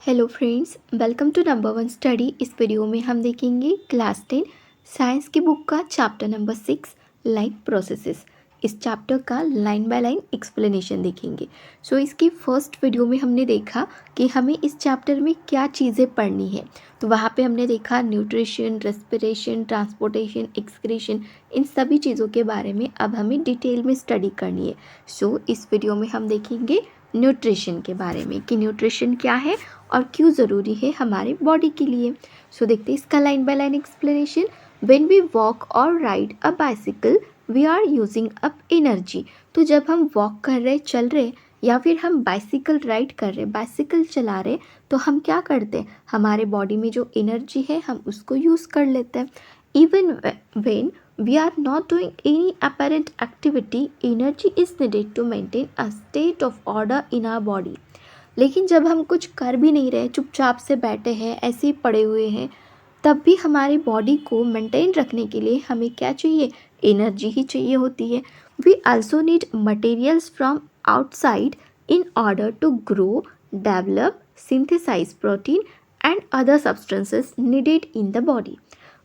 Hello friends, welcome to number one study. इस video में हम देखेंगे क्लास 10 साइंस की बुक का चैप्टर नंबर 6 लाइफ प्रोसेसेस। इस चैप्टर का लाइन बाय लाइन एक्सप्लेनेशन देखेंगे। इसकी फर्स्ट वीडियो में हमने देखा कि हमें इस चैप्टर में क्या चीज़ें पढ़नी है। तो वहाँ पे हमने देखा न्यूट्रिशन, रेस्पिरेशन, ट्रांसपोर्टेशन, एक्सक्रीशन, इन सभी चीज़ों के बारे में अब हमें डिटेल में स्टडी करनी है। इस वीडियो में हम देखेंगे न्यूट्रिशन के बारे में कि न्यूट्रिशन क्या है और क्यों ज़रूरी है हमारे बॉडी के लिए। देखते हैं इसका line by line explanation. When we walk or ride a bicycle we are using up energy. तो जब हम वॉक कर रहे, चल रहे, या फिर हम बाइसिकल राइड कर रहे, बाइसिकल चला रहे, तो हम क्या करते हैं, हमारे बॉडी में जो एनर्जी है हम उसको यूज़ कर लेते हैं। Even when we are not doing any apparent activity, energy is needed to maintain a state of order in our body. लेकिन जब हम कुछ कर भी नहीं रहे, चुपचाप से बैठे हैं, ऐसे ही पड़े हुए हैं, तब भी हमारी बॉडी को मेंटेन रखने के लिए हमें क्या चाहिए, एनर्जी ही चाहिए होती है। We also need materials from outside in order to grow, develop, synthesise protein and other substances needed in the body.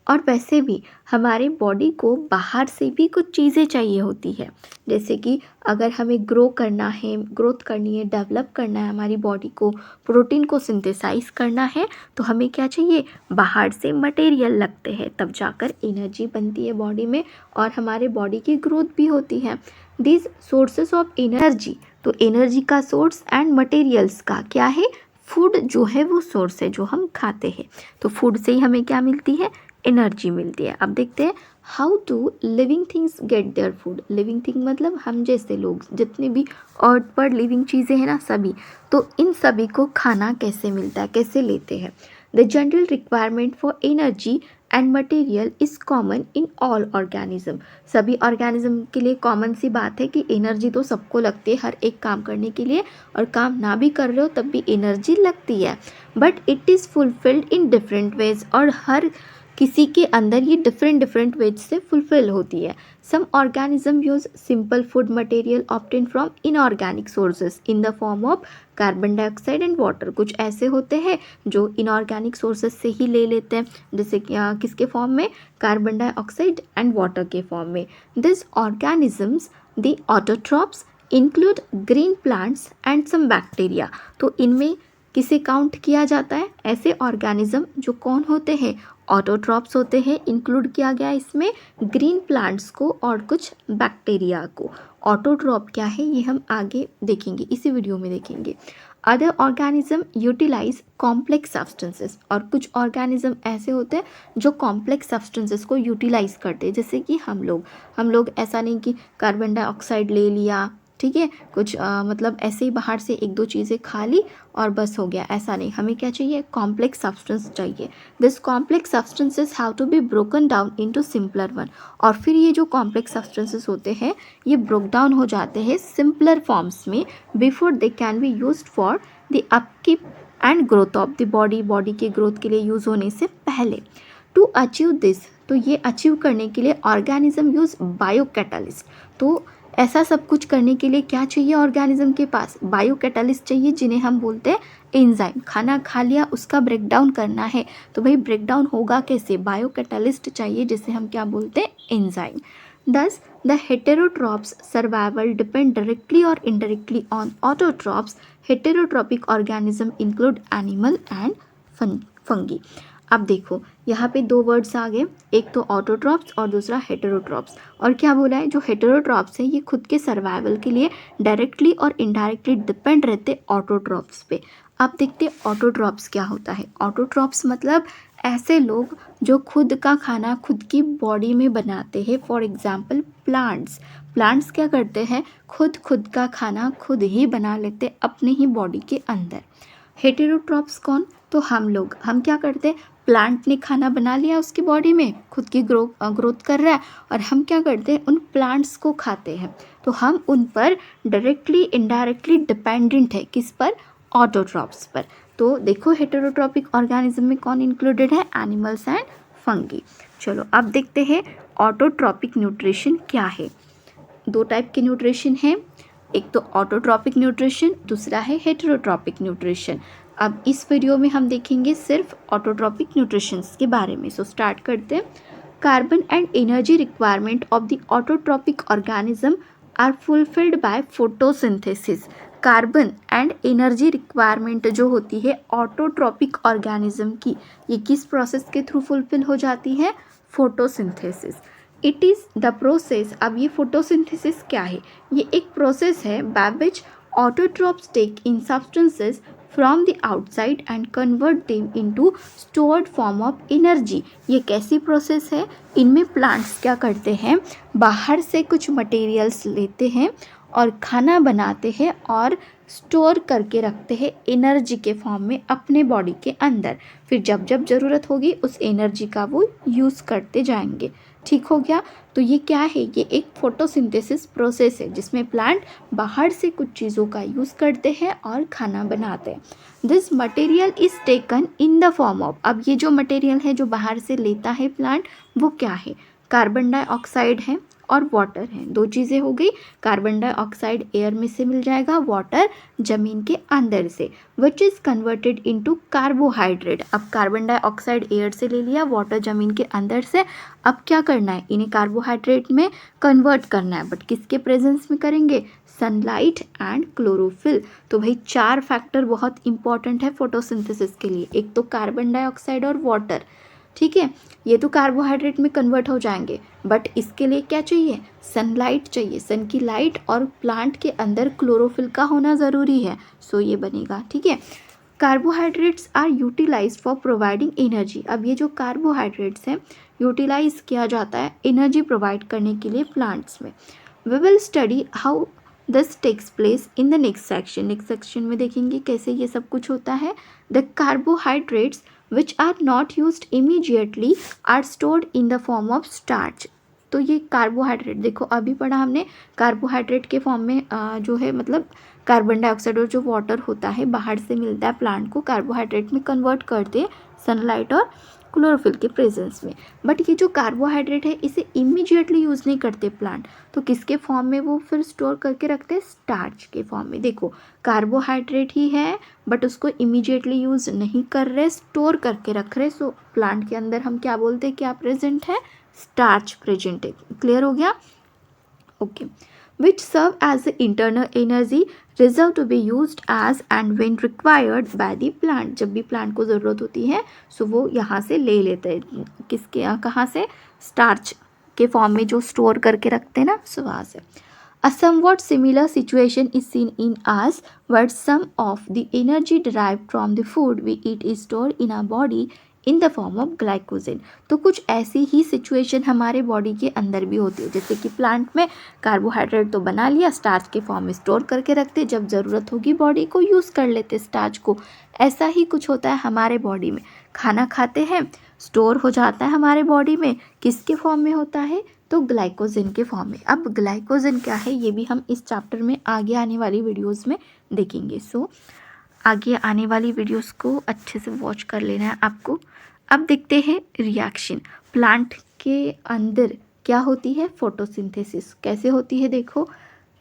और वैसे भी हमारे बॉडी को बाहर से भी कुछ चीज़ें चाहिए होती है। जैसे कि अगर हमें ग्रो करना है, ग्रोथ करनी है, डेवलप करना है, हमारी बॉडी को प्रोटीन को सिंथेसाइज करना है, तो हमें क्या चाहिए, बाहर से मटेरियल लगते हैं, तब जाकर एनर्जी बनती है बॉडी में और हमारे बॉडी की ग्रोथ भी होती है। दिस सोर्सेस ऑफ एनर्जी, तो एनर्जी का सोर्स एंड मटेरियल्स का क्या है, फूड जो है वो सोर्स है जो हम खाते हैं। तो फूड से ही हमें क्या मिलती है, एनर्जी मिलती है। अब देखते हैं how to living things get their food. Living thing मतलब हम जैसे लोग, जितने भी अर्थ पर लिविंग चीज़ें हैं ना, सभी, तो इन सभी को खाना कैसे मिलता है, कैसे लेते हैं। The general requirement for energy and material is common in all organism. सभी ऑर्गेनिज्म के लिए कॉमन सी बात है कि एनर्जी तो सबको लगती है हर एक काम करने के लिए, और काम ना भी कर रहे हो तब भी एनर्जी लगती है। But it is fulfilled in different ways, और हर किसी के अंदर ये डिफरेंट वेज से फुलफिल होती है। Some organism use simple food material obtain from inorganic sources in the form of carbon dioxide and water. कुछ ऐसे होते हैं जो इनऑर्गेनिक सोर्सेज से ही ले लेते हैं, जैसे कि किसके फॉर्म में, कार्बन डाइऑक्साइड एंड वाटर के फॉर्म में। This organisms the autotrophs include green plants and some bacteria. तो इनमें किसे काउंट किया जाता है, ऐसे ऑर्गेनिज्म जो कौन होते हैं, ऑटोट्रॉप्स होते हैं। इंक्लूड किया गया इसमें ग्रीन प्लांट्स को और कुछ बैक्टीरिया को। ऑटोट्रॉप क्या है ये हम आगे देखेंगे, इसी वीडियो में देखेंगे। Other organism utilise complex substances, और कुछ ऑर्गेनिज्म ऐसे होते हैं जो कॉम्प्लेक्स सब्सटेंसेस को यूटिलाइज करते हैं। जैसे कि हम लोग ऐसा नहीं कि कार्बन डाइऑक्साइड ले लिया, ठीक है, कुछ मतलब ऐसे ही बाहर से एक दो चीज़ें खा ली और बस हो गया, ऐसा नहीं। हमें क्या चाहिए, कॉम्प्लेक्स सब्सटेंस चाहिए। This complex substances have to be broken down into simpler one. और फिर ये जो कॉम्प्लेक्स सब्सटेंसेस होते हैं ये ब्रोक डाउन हो जाते हैं सिंपलर फॉर्म्स में before they can be used for the upkeep and growth of the body. Body के ग्रोथ के लिए यूज़ होने से पहले। टू अचीव दिस, तो ये अचीव करने के लिए ऑर्गेनिज्म यूज बायोकैटालिस्ट। तो ऐसा सब कुछ करने के लिए क्या चाहिए ऑर्गेनिज्म के पास, बायोकैटालिस्ट चाहिए, जिन्हें हम बोलते हैं एंजाइम। खाना खा लिया, उसका ब्रेक डाउन करना है, तो भाई ब्रेक डाउन होगा कैसे, बायोकैटालिस्ट चाहिए, जिसे हम क्या बोलते हैं, enzyme. Thus, the heterotrophs' survival depend directly or indirectly on autotrophs. Heterotrophic organisms include animal and fungi. अब देखो यहाँ पे दो वर्ड्स आ गए, एक तो ऑटोट्रॉप्स और दूसरा हेटेरोट्रॉप्स। और क्या बोला है, जो हेटेरोट्रॉप्स है ये खुद के सर्वाइवल के लिए डायरेक्टली और इनडायरेक्टली डिपेंड रहते ऑटोट्रॉप्स पे। अब देखते ऑटोट्रॉप्स क्या होता है। ऑटोट्रॉप्स मतलब ऐसे लोग जो खुद का खाना खुद की बॉडी में बनाते हैं। फॉर एग्जाम्पल प्लांट्स क्या करते हैं, खुद का खाना खुद ही बना लेते अपने ही बॉडी के अंदर। हेटेरोट्रॉप्स कौन, तो हम क्या करते हैं, प्लांट ने खाना बना लिया उसकी बॉडी में, खुद की ग्रोथ कर रहा है, और हम क्या करते हैं, उन प्लांट्स को खाते हैं। तो हम उन पर डायरेक्टली इनडायरेक्टली डिपेंडेंट है, किस पर, ऑटोट्रॉप्स पर। तो देखो हेटेरोट्रॉपिक ऑर्गेनिज्म में कौन इंक्लूडेड है, एनिमल्स एंड फंगी। चलो अब देखते हैं ऑटोट्रॉपिक न्यूट्रिशन क्या है। दो टाइप के न्यूट्रिशन है, एक तो ऑटोट्रॉपिक न्यूट्रिशन, दूसरा है हेटेरोट्रॉपिक न्यूट्रिशन। अब इस वीडियो में हम देखेंगे सिर्फ ऑटोट्रॉपिक न्यूट्रिशंस के बारे में। सो स्टार्ट करते हैं। Carbon and energy requirement of the autotrophic organism are fulfilled by photosynthesis. Carbon and energy requirement जो होती है ऑटोट्रॉपिक ऑर्गेनिज्म की, ये किस प्रोसेस के थ्रू फुलफिल हो जाती है? Photosynthesis. It is the process. अब ये फोटोसिंथेसिस क्या है? ये एक प्रोसेस है by which autotrophs take in substances from the outside and convert them into stored form of energy। ये कैसी प्रोसेस है? इनमें प्लांट्स क्या करते हैं? बाहर से कुछ मटेरियल्स लेते हैं और खाना बनाते हैं और स्टोर करके रखते हैं एनर्जी के फॉर्म में अपने बॉडी के अंदर। फिर जब जब ज़रूरत होगी उस एनर्जी का वो यूज़ करते जाएंगे। ठीक हो गया? तो ये क्या है? ये एक फोटोसिंथेसिस प्रोसेस है जिसमें प्लांट बाहर से कुछ चीज़ों का यूज़ करते हैं और खाना बनाते हैं। This material is taken in the form of. अब ये जो मटेरियल है जो बाहर से लेता है प्लांट, वो क्या है? कार्बन डाइऑक्साइड है और वाटर है। दो चीज़ें हो गई। कार्बन डाइऑक्साइड एयर में से मिल जाएगा, वाटर ज़मीन के अंदर से, which is converted into carbohydrate. अब कार्बन डाइऑक्साइड एयर से ले लिया, वाटर ज़मीन के अंदर से। अब क्या करना है? इन्हें कार्बोहाइड्रेट में कन्वर्ट करना है, बट किसके प्रेजेंस में करेंगे? Sunlight and chlorophyll. तो भाई 4 फैक्टर बहुत इंपॉर्टेंट है फोटोसिंथेसिस के लिए। एक तो कार्बन डाइऑक्साइड और वाटर, ठीक है, ये तो कार्बोहाइड्रेट में कन्वर्ट हो जाएंगे, बट इसके लिए क्या चाहिए? सनलाइट चाहिए, सन की लाइट, और प्लांट के अंदर क्लोरोफिल का होना ज़रूरी है। सो ये बनेगा, ठीक है। Carbohydrates are utilised for providing energy. अब ये जो कार्बोहाइड्रेट्स हैं यूटिलाइज किया जाता है एनर्जी प्रोवाइड करने के लिए प्लांट्स में। We will study how this takes place in the next section. Next section में देखेंगे कैसे ये सब कुछ होता है। The carbohydrates which are not used immediately are stored in the form of starch। तो ये कार्बोहाइड्रेट, देखो अभी पढ़ा हमने, कार्बोहाइड्रेट के फॉर्म में जो है मतलब कार्बन डाइऑक्साइड और जो वाटर होता है बाहर से मिलता है प्लांट को, कार्बोहाइड्रेट में कन्वर्ट करते हैं सनलाइट और क्लोरोफिल के प्रेजेंस में। बट ये जो कार्बोहाइड्रेट है इसे इमीडिएटली यूज़ नहीं करते प्लांट, तो किसके फॉर्म में वो फिर स्टोर करके रखते हैं? स्टार्च के फॉर्म में। देखो कार्बोहाइड्रेट ही है बट उसको इमीडिएटली यूज़ नहीं कर रहे, स्टोर करके रख रहे। सो प्लांट के अंदर हम क्या बोलते हैं? क्या प्रेजेंट है? स्टार्च प्रेजेंट है। क्लियर हो गया? Okay. which serve as the internal energy reserve to be used as and when required by the plant। जब भी प्लांट को ज़रूरत होती है सो वो यहाँ से ले लेते हैं। किसके यहाँ? कहाँ से? स्टार्च के फॉर्म में जो स्टोर करके रखते हैं ना, सो वहाँ से। A somewhat similar situation is seen in us, where some of the energy derived from the food we eat is stored in our body in the form of glycogen। तो कुछ ऐसी ही सिचुएशन हमारे बॉडी के अंदर भी होती है, जैसे कि प्लांट में कार्बोहाइड्रेट तो बना लिया, स्टार्च के फॉर्म में स्टोर करके रखते, जब ज़रूरत होगी बॉडी को यूज़ कर लेते स्टार्च को। ऐसा ही कुछ होता है हमारे बॉडी में। खाना खाते हैं, स्टोर हो जाता है हमारे बॉडी में, किसके फॉर्म में होता है? तो ग्लाइकोजन के फॉर्म में। अब ग्लाइकोजन क्या है ये भी हम इस चैप्टर में आगे आने वाली वीडियोस में देखेंगे। सो आगे आने वाली वीडियोस को अच्छे से वॉच कर लेना है आपको। अब देखते हैं रिएक्शन। प्लांट के अंदर क्या होती है? फोटोसिंथेसिस कैसे होती है? देखो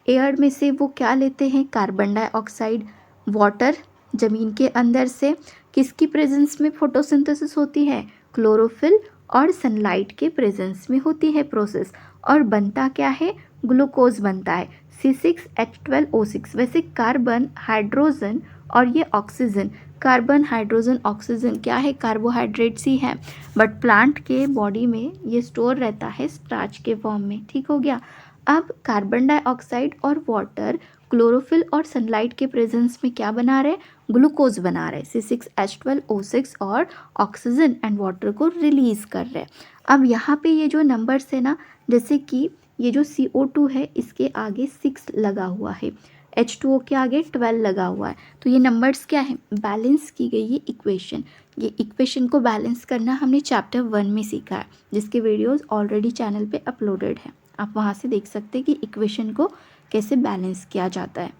एयर में से वो क्या लेते हैं? कार्बन डाइऑक्साइड, वाटर ज़मीन के अंदर से। किसकी प्रेजेंस में फोटोसिंथेसिस होती है? क्लोरोफिल और सनलाइट के प्रेजेंस में होती है प्रोसेस। और बनता क्या है? ग्लूकोज बनता है, C6H12O6। वैसे कार्बन, हाइड्रोजन और ये ऑक्सीजन, कार्बन हाइड्रोजन ऑक्सीजन क्या है? कार्बोहाइड्रेट्स ही है, बट प्लांट के बॉडी में ये स्टोर रहता है स्टार्च के फॉर्म में। ठीक हो गया? अब कार्बन डाइऑक्साइड और वाटर, क्लोरोफिल और सनलाइट के प्रेजेंस में क्या बना रहे? ग्लूकोज बना रहे, C6H12O6, और ऑक्सीजन एंड वाटर को रिलीज़ कर रहे। अब यहाँ पे ये जो नंबर्स है ना, जैसे कि ये जो CO2 है इसके आगे 6 लगा हुआ है, H2O के आगे 12 लगा हुआ है, तो ये नंबर्स क्या है? बैलेंस की गई ये इक्वेशन। ये इक्वेशन को बैलेंस करना हमने चैप्टर 1 में सीखा है, जिसके वीडियोस ऑलरेडी चैनल पे अपलोडेड है, आप वहाँ से देख सकते हैं कि इक्वेशन को कैसे बैलेंस किया जाता है।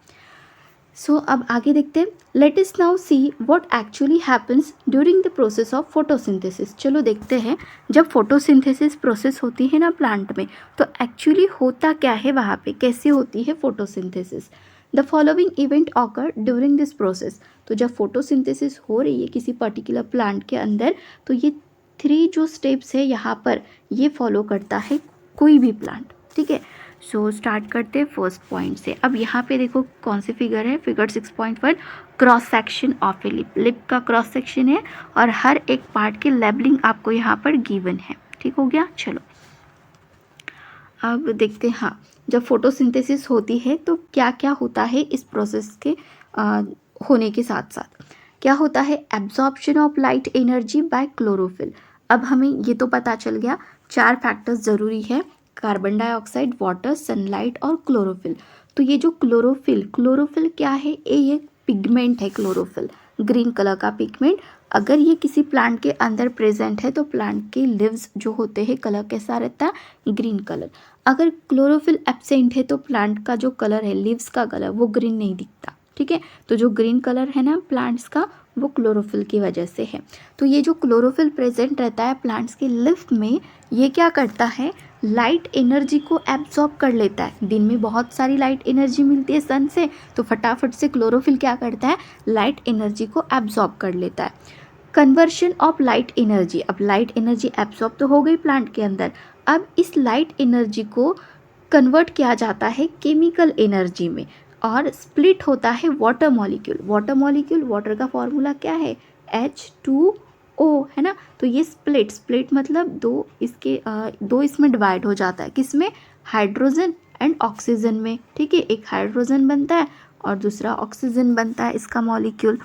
सो अब आगे देखते हैं। Let us now see what actually happens during the process of photosynthesis. चलो देखते हैं जब फोटोसिंथेसिस प्रोसेस होती है ना प्लांट में, तो एक्चुअली होता क्या है वहाँ पे, कैसे होती है photosynthesis. The following event occur during this process. तो जब फोटोसिंथेसिस हो रही है किसी पर्टिकुलर प्लांट के अंदर, तो ये 3 जो स्टेप्स है यहाँ पर ये फॉलो करता है कोई भी प्लांट, ठीक है। सो स्टार्ट करते हैं फर्स्ट पॉइंट से। अब यहाँ पे देखो कौन सी फिगर है, figure 6.1, cross section of A lip. Lip का क्रॉस सेक्शन है और हर एक पार्ट की लेबलिंग आपको यहाँ पर गिवन है, ठीक हो गया। चलो अब देखते हैं, हाँ, जब फोटोसिंथेसिस होती है तो क्या क्या होता है इस प्रोसेस के होने के साथ साथ। क्या होता है, absorption of light energy by chlorophyll. अब हमें ये तो पता चल गया 4 फैक्टर्स ज़रूरी है, कार्बन डाइऑक्साइड, वाटर, सनलाइट और क्लोरोफिल। तो ये जो क्लोरोफिल क्या है, ये पिगमेंट है। क्लोरोफिल ग्रीन कलर का पिगमेंट, अगर ये किसी प्लांट के अंदर प्रेजेंट है तो प्लांट के लिव्स जो होते हैं कलर कैसा रहता है, ग्रीन कलर। अगर क्लोरोफिल एब्सेंट है तो प्लांट का जो कलर है, लीव्स का कलर, वो ग्रीन नहीं दिखता, ठीक है। तो जो ग्रीन कलर है ना प्लांट्स का, वो क्लोरोफिल की वजह से है। तो ये जो क्लोरोफिल प्रेजेंट रहता है प्लांट्स के लिव में, ये क्या करता है, लाइट एनर्जी को एब्जॉर्ब कर लेता है। दिन में बहुत सारी लाइट एनर्जी मिलती है सन से, तो फटाफट से क्लोरोफिल क्या करता है, लाइट एनर्जी को एब्जॉर्ब कर लेता है। कन्वर्शन ऑफ लाइट एनर्जी, अब लाइट एनर्जी एब्जॉर्ब तो हो गई प्लांट के अंदर, अब इस लाइट एनर्जी को कन्वर्ट किया जाता है केमिकल एनर्जी में और स्प्लिट होता है वाटर मॉलिक्यूल। वाटर का फॉर्मूला क्या है, H2O, है ना। तो ये स्प्लिट मतलब दो इसमें डिवाइड हो जाता है, किसमें, हाइड्रोजन एंड ऑक्सीजन में, ठीक है। एक हाइड्रोजन बनता है और दूसरा ऑक्सीजन बनता है इसका molecule.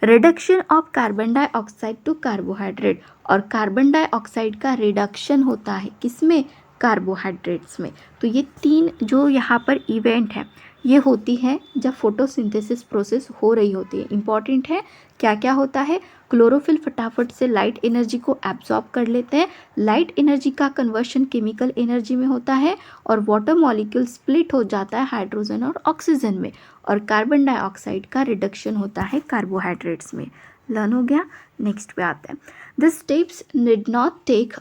Reduction of carbon dioxide to carbohydrate, और कार्बन डाइऑक्साइड का रिडक्शन होता है किसमें, कार्बोहाइड्रेट्स में। तो ये 3 जो यहाँ पर इवेंट है ये होती है जब फोटोसिंथेसिस प्रोसेस हो रही होती है। इंपॉर्टेंट है, क्या क्या होता है, क्लोरोफिल फटाफट से लाइट एनर्जी को एब्जॉर्ब कर लेते हैं, लाइट एनर्जी का कन्वर्शन केमिकल एनर्जी में होता है और वाटर मॉलिक्यूल स्प्लिट हो जाता है हाइड्रोजन और ऑक्सीजन में, और कार्बन डाइऑक्साइड का रिडक्शन होता है कार्बोहाइड्रेट्स में। लर्न हो गया। नेक्स्ट पे आते हैं, the steps need not take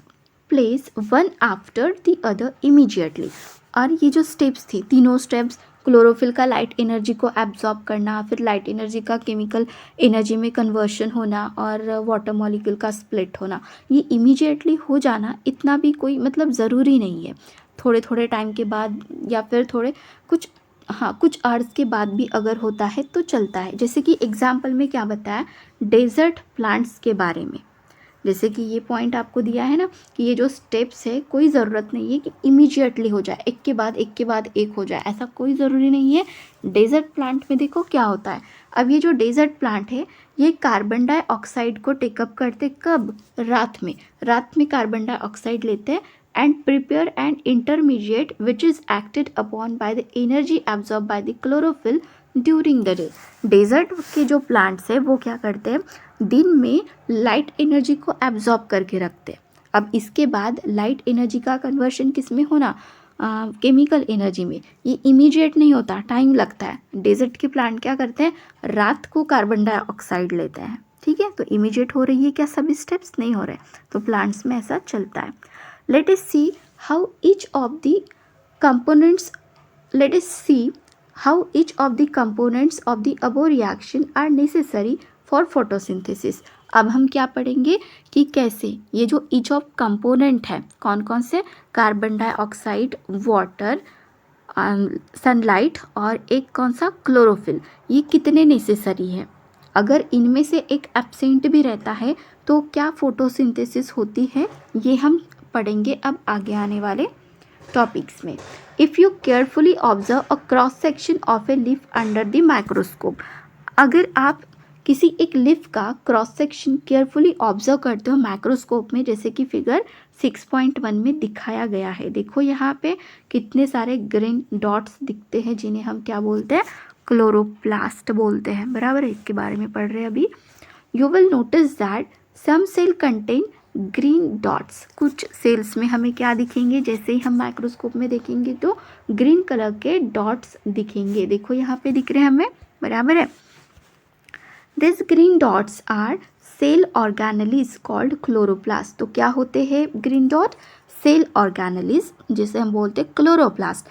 place one after the other immediately. और ये जो स्टेप्स थी, तीनों स्टेप्स, क्लोरोफिल का लाइट एनर्जी को एब्जॉर्ब करना, फिर लाइट एनर्जी का केमिकल एनर्जी में कन्वर्शन होना और वाटर मॉलिक्यूल का स्प्लिट होना, ये इमीडिएटली हो जाना इतना भी कोई मतलब ज़रूरी नहीं है। थोड़े थोड़े टाइम के बाद या फिर कुछ आवर्स के बाद भी अगर होता है तो चलता है। जैसे कि एग्जाम्पल में क्या बताया, डेजर्ट प्लांट्स के बारे में, जैसे कि ये पॉइंट आपको दिया है ना कि ये जो स्टेप्स है कोई ज़रूरत नहीं है कि इमीडिएटली हो जाए, एक के बाद एक हो जाए, ऐसा कोई ज़रूरी नहीं है। डेजर्ट प्लांट में देखो क्या होता है, अब ये जो डेजर्ट प्लांट है ये कार्बन डाइऑक्साइड को टेकअप करते कब, रात में कार्बन डाइऑक्साइड लेते हैं and prepare an intermediate which is acted upon by the energy absorbed by the chlorophyll during the day। Desert के जो प्लांट्स है वो क्या करते हैं, दिन में लाइट एनर्जी को एब्जॉर्ब करके रखते हैं। अब इसके बाद लाइट एनर्जी का कन्वर्शन किस में होना, केमिकल एनर्जी में। ये इमीडिएट नहीं होता, टाइम लगता है। डेजर्ट के प्लांट क्या करते हैं, रात को कार्बन डाइऑक्साइड लेते हैं, ठीक है। तो इमीडिएट हो रही है क्या, सभी स्टेप्स नहीं हो रहे, तो प्लांट्स में ऐसा चलता है। Let us see how each of the components of the above reaction are necessary for photosynthesis। अब हम क्या पढ़ेंगे कि कैसे ये जो each of component है, कौन कौन से, कार्बन डाइऑक्साइड, वाटर, सनलाइट और एक कौन सा, क्लोरोफिल, ये कितने नेसेसरी है। अगर इनमें से एक एब्सेंट भी रहता है तो क्या फोटोसिंथेसिस होती है, ये हम पढ़ेंगे अब आगे आने वाले टॉपिक्स में। If you carefully observe a cross section of a leaf under the microscope, अगर आप किसी एक लीफ का क्रॉस सेक्शन केयरफुली ऑब्जर्व करते हो माइक्रोस्कोप में, जैसे कि फिगर 6.1 में दिखाया गया है, देखो यहाँ पे कितने सारे ग्रीन डॉट्स दिखते हैं जिन्हें हम क्या बोलते हैं, क्लोरोप्लास्ट बोलते हैं, बराबर है, इसके बारे में पढ़ रहे हैं अभी। You will notice that some cell contain green dots, कुछ सेल्स में हमें क्या दिखेंगे, जैसे ही हम माइक्रोस्कोप में देखेंगे तो ग्रीन कलर के डॉट्स दिखेंगे, देखो यहाँ पे दिख रहे हैं हमें, बराबर है। This green dots are cell organelles called chloroplast. तो क्या होते हैं ग्रीन डॉट, सेल ऑर्गेनेलीज जिसे हम बोलते हैं क्लोरोप्लास्ट।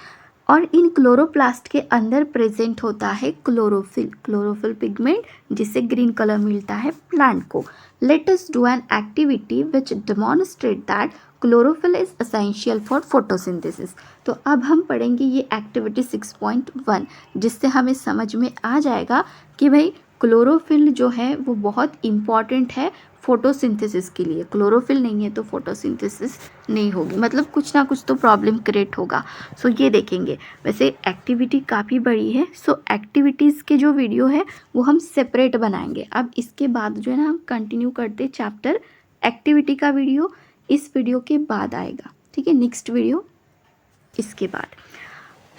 और इन क्लोरोप्लास्ट के अंदर प्रेजेंट होता है क्लोरोफिल, क्लोरोफिल पिगमेंट, जिससे ग्रीन कलर मिलता है प्लांट को। Let us do an activity which demonstrate that chlorophyll is essential for photosynthesis. तो अब हम पढ़ेंगे ये एक्टिविटी 6.1, जिससे हमें समझ में आ जाएगा कि भाई क्लोरोफिल जो है वो बहुत इम्पॉर्टेंट है फोटोसिंथेसिस के लिए। क्लोरोफिल नहीं है तो फोटोसिंथेसिस नहीं होगी, मतलब कुछ ना कुछ तो प्रॉब्लम क्रिएट होगा। सो ये देखेंगे। वैसे एक्टिविटी काफ़ी बड़ी है, सो एक्टिविटीज़ के जो वीडियो है वो हम सेपरेट बनाएंगे। अब इसके बाद जो है ना हम कंटिन्यू करते चैप्टर, एक्टिविटी का वीडियो इस वीडियो के बाद आएगा, ठीक है, नेक्स्ट वीडियो इसके बाद।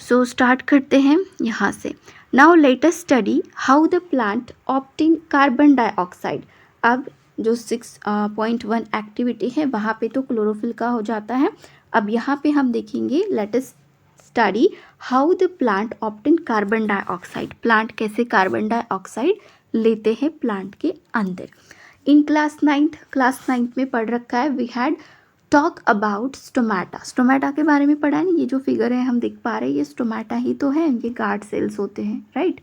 सो स्टार्ट करते हैं यहाँ से। Now let us study how the plant obtain carbon dioxide. अब जो 6.1 एक्टिविटी है वहाँ पे तो क्लोरोफिल का हो जाता है। अब यहाँ पे हम देखेंगे, let us study how the plant obtain carbon dioxide. Plant कैसे कार्बन डाइऑक्साइड लेते हैं प्लांट के अंदर। इन क्लास नाइन्थ में पढ़ रखा है, we had talk about stomata. Stomata के बारे में पढ़ा है ना, ये जो फिगर है हम देख पा रहे हैं ये स्टोमेटा ही तो है, ये गार्ड सेल्स होते हैं, right.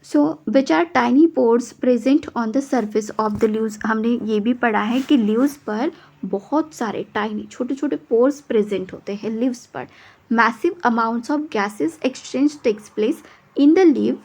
So which are tiny pores present on the surface of the leaves. हमने ये भी पढ़ा है कि लीव्स पर बहुत सारे टाइनी छोटे छोटे पोर्स प्रेजेंट होते हैं लीव्स पर। Massive amounts of gases exchange takes place in the leaf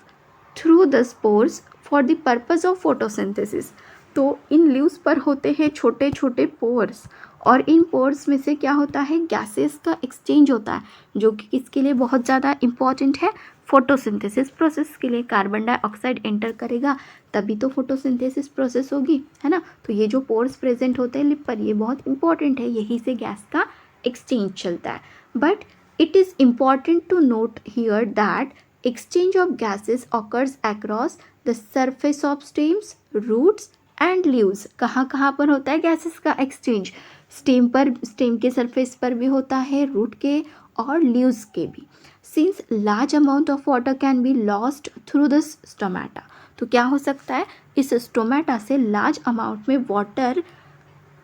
through the spores for the purpose of photosynthesis. तो इन लीव्स पर होते हैं छोटे छोटे पोर्स, और इन पोर्स में से क्या होता है, गैसेस का एक्सचेंज होता है, जो कि किसके लिए बहुत ज़्यादा इम्पॉर्टेंट है, फोटोसिंथेसिस प्रोसेस के लिए। कार्बन डाइऑक्साइड एंटर करेगा तभी तो फोटोसिंथेसिस प्रोसेस होगी, है ना। तो ये जो पोर्स प्रेजेंट होते हैं लिप पर, ये बहुत इंपॉर्टेंट है, यहीं से गैस का एक्सचेंज चलता है। But it is important to note here that exchange of gases occurs across the surface of stems, roots and leaves। कहाँ पर होता है गैसेस का एक्सचेंज? स्टेम पर, स्टेम के सरफेस पर भी होता है, रूट के और लीव्स के भी। Since large amount of water can be lost through this stomata. तो क्या हो सकता है, इस स्टोमेटा से लार्ज अमाउंट में वाटर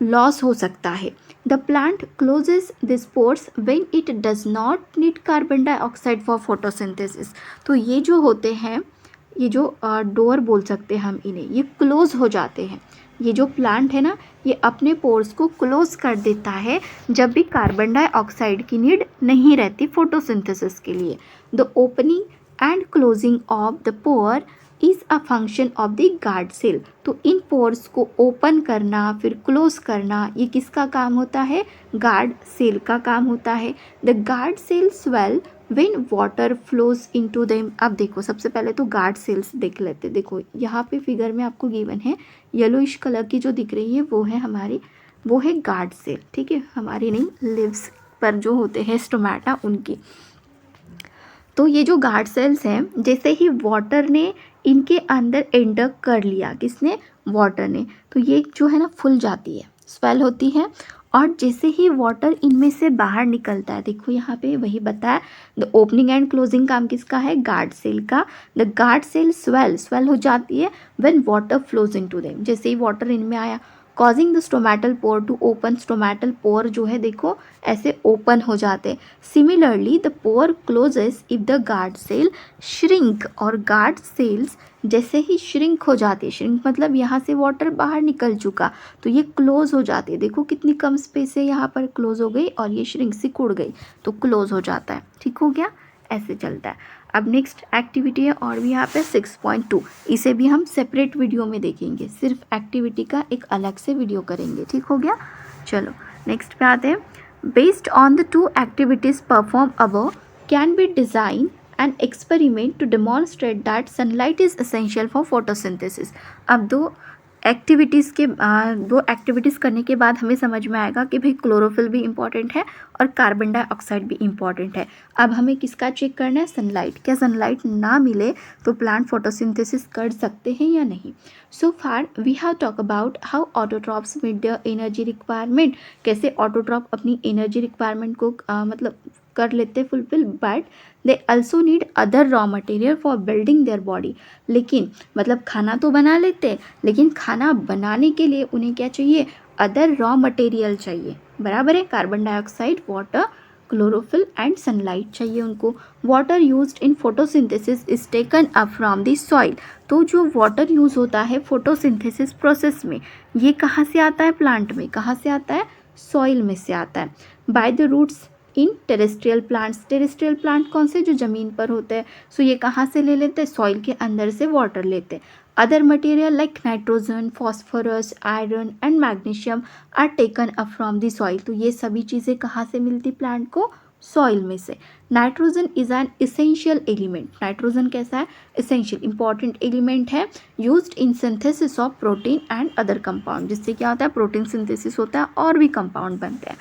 लॉस हो सकता है। The plant closes the spores when it does not need carbon dioxide for photosynthesis. तो ये जो होते हैं, ये जो डोर बोल सकते हैं हम इन्हें, ये क्लोज हो जाते हैं। ये जो प्लांट है ना, ये अपने पोर्स को क्लोज कर देता है जब भी कार्बन डाइऑक्साइड की नीड नहीं रहती फोटोसिंथेसिस के लिए। The opening and closing of the pore is a function of the guard cell. तो इन पोर्स को ओपन करना फिर क्लोज करना, ये किसका काम होता है, गार्ड सेल का काम होता है। The guard cell swell when water flows into them. अब देखो, सबसे पहले तो गार्ड सेल्स देख लेते। देखो यहाँ पे फिगर में आपको गिवन है, येलोइश कलर की जो दिख रही है वो है हमारी, वो है गार्ड सेल, ठीक है, हमारी नहीं, लिव्स पर जो होते हैं स्टोमेटा उनकी। तो ये जो गार्ड सेल्स हैं, जैसे ही वाटर ने इनके अंदर एंटर कर लिया, किसने, वाटर ने, तो ये जो है ना फुल जाती है, स्वेल होती है। और जैसे ही वाटर इनमें से बाहर निकलता है, देखो यहाँ पे वही बताया, द ओपनिंग एंड क्लोजिंग काम किसका है, गार्ड सेल का। द गार्ड सेल स्वेल हो जाती है when water flows into them. जैसे ही वाटर इनमें आया, causing the stomatal pore to open. Stomatal pore जो है देखो ऐसे ओपन हो जाते हैं। Similarly the pore closes if the guard cell shrink. और गार्ड सेल्स जैसे ही श्रिंक हो जाती है, श्रिंक मतलब यहाँ से वाटर बाहर निकल चुका, तो ये क्लोज हो जाती है। देखो कितनी कम स्पेस है, यहाँ पर क्लोज हो गई और ये श्रिंक सिकुड़ गई तो क्लोज हो जाता है, ठीक हो गया, ऐसे चलता है। अब नेक्स्ट एक्टिविटी है और भी यहाँ पे 6.2, इसे भी हम सेपरेट वीडियो में देखेंगे, सिर्फ एक्टिविटी का एक अलग से वीडियो करेंगे, ठीक हो गया। चलो नेक्स्ट पे आते हैं। Based on the 2 activities perform above can be design an experiment to demonstrate that sunlight is essential for photosynthesis. अब दो एक्टिविटीज़ करने के बाद हमें समझ में आएगा कि भाई क्लोरोफिल भी इम्पॉर्टेंट है और कार्बन डाइऑक्साइड भी इम्पॉर्टेंट है। अब हमें किसका चेक करना है, सनलाइट। क्या सनलाइट ना मिले तो प्लांट फोटोसिंथेसिस कर सकते हैं या नहीं। So far we have talk about how autotrophs meet their energy requirement. कैसे ऑटोट्रॉप अपनी एनर्जी रिक्वायरमेंट को मतलब कर लेते fulfil, but they also need other raw material for building their body. लेकिन मतलब खाना तो बना लेते, लेकिन खाना बनाने के लिए उन्हें क्या चाहिए, अदर रॉ मटेरियल चाहिए, बराबर है, carbon dioxide, water, chlorophyll and sunlight चाहिए उनको। Water used in photosynthesis is taken up from the soil. तो जो वाटर यूज़ होता है फोटोसिंथेसिस प्रोसेस में, ये कहाँ से आता है? प्लांट में। कहाँ से आता है? सॉइल में से आता है। By the roots in terrestrial plants. Terrestrial plant कौन से? जो ज़मीन पर होते हैं। सो ये कहाँ से ले लेते हैं? सॉइल के अंदर से वाटर लेते हैं। Other material like nitrogen, phosphorus, iron and magnesium are taken up from the soil. तो ये सभी चीज़ें कहाँ से मिलती प्लांट को? सॉइल में से। Nitrogen is an essential element. Nitrogen कैसा है? इसेंशियल, इंपॉर्टेंट एलिमेंट है, used in synthesis of protein and other compound. जिससे क्या होता है? प्रोटीन सिंथेसिस होता है और भी कंपाउंड बनते हैं।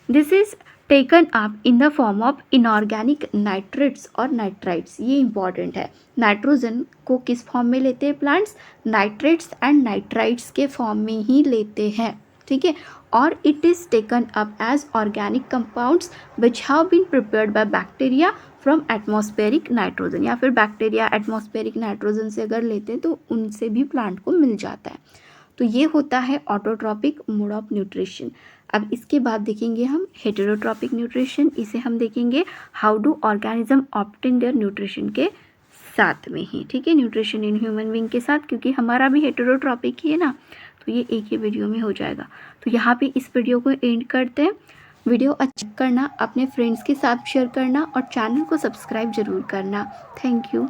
This is taken up in the form of inorganic nitrates और नाइट्राइट्स। ये इंपॉर्टेंट है। नाइट्रोजन को किस फॉर्म में लेते हैं प्लांट्स? नाइट्रेट्स एंड नाइट्राइट्स के फॉर्म में ही लेते हैं, ठीक है। और it is taken up as organic compounds which have been prepared by bacteria from atmospheric nitrogen. या फिर बैक्टीरिया एटमॉस्फेरिक नाइट्रोजन से अगर लेते हैं तो उनसे भी प्लांट को मिल जाता है। तो ये होता है ऑटोट्रॉपिक मोड ऑफ न्यूट्रिशन। अब इसके बाद देखेंगे हम हेटेरोट्रॉपिक न्यूट्रिशन। इसे हम देखेंगे how do organism obtain their nutrition के साथ में ही, ठीक है। न्यूट्रिशन इन ह्यूमन बीइंग के साथ, क्योंकि हमारा भी हेटेरोट्रॉपिक ही है ना, तो ये एक ही वीडियो में हो जाएगा। तो यहाँ पे इस वीडियो को एंड करते हैं। वीडियो अच्छा करना, अपने फ्रेंड्स के साथ शेयर करना और चैनल को सब्सक्राइब जरूर करना। Thank you.